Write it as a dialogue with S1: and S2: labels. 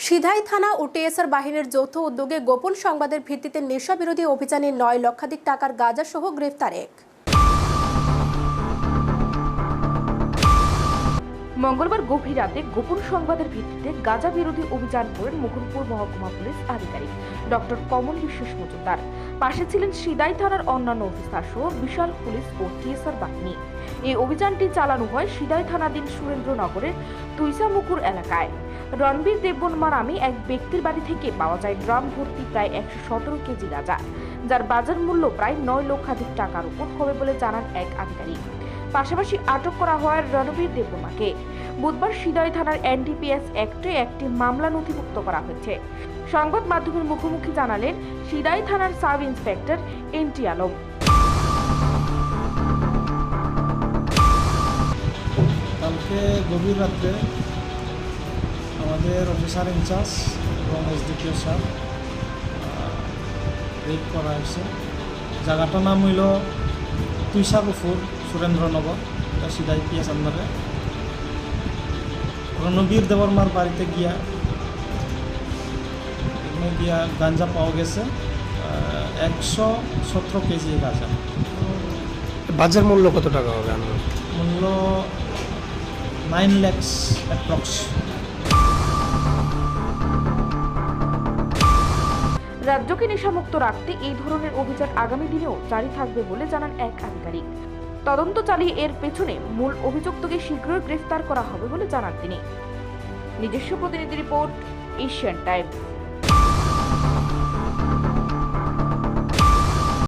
S1: সিধাই থানা ও টিএসআর বাহিনীর যৌথ উদ্যোগে গোপন সংবাদের ভিত্তিতে নেশা বিরোধী অভিযানে 9 লক্ষাধিক টাকার গাঁজা সহ গ্রেফতার এক।
S2: মঙ্গলবার গভীর রাতে গোপন সংবাদের ভিত্তিতে গাঁজা বিরোধী অভিযান করেন মুকুন্দপুর মহকুমা পুলিশ আধিকারিক ডক্টর কমল বিশ্বাস মজুমদার। পাশে ছিলেন সিধাই থানার অন্যান্য অফিসার সহ বিশাল পুলিশ ও টিএসআর বাহিনী। এই অভিযানটি চালানো হয় সিধাই থানাধীন সুরেন্দ্রনগরের তুইসামুকুর এলাকায়। রণবীর দেববর্মা নামে এক ব্যক্তির বাড়ি থেকে পাওয়া যায় ড্রাম ভর্তি প্রায় 117 কেজি গাঁজা, যার বাজার মূল্য প্রায় 9 লক্ষাধিক টাকার উপর হবে বলে জানান এক আধিকারিক। পাশাপাশি আটক করা হয় রণবীর দেববর্মাকে। বুধবার সিধাই থানার এনডিপিএস অ্যাক্টে একটি মামলা নথিভুক্ত করা হয়েছে। সংবাদ মাধ্যমের মুখোমুখি জানালেন সিধাই থানার সাব ইন্সপেক্টর এনটি আলম।
S3: কালকে গভীর রাত্রে আমাদের অফিসার ইনচার্জ এবং এসডিপিও স্যার রেড করা হয়েছে। জায়গাটার নাম হইল তুইসাগুফুর সুরেন্দ্রনগর, এটা সিধাই পিএস আন্ডারে। রণবীর দেববর্মার বাড়িতে গিয়া গাঞ্জা পাওয়া গেছে 117 কেজি গাঁজা।
S4: বাজার মূল্য কত টাকা হবে?
S3: মূল্য 9 lakhs অ্যাপ্রক্স।
S2: রাজ্যকে নেশামুক্ত রাখতে এই ধরনের অভিযান আগামী দিনেও জারি থাকবে বলে জানান এক আধিকারিক। তদন্ত চালিয়ে এর পেছনে মূল অভিযুক্তকে শীঘ্রই গ্রেফতার করা হবে বলে জানান তিনি। নিজস্ব প্রতিনিধি রিপোর্ট, এশিয়ান টাইমস।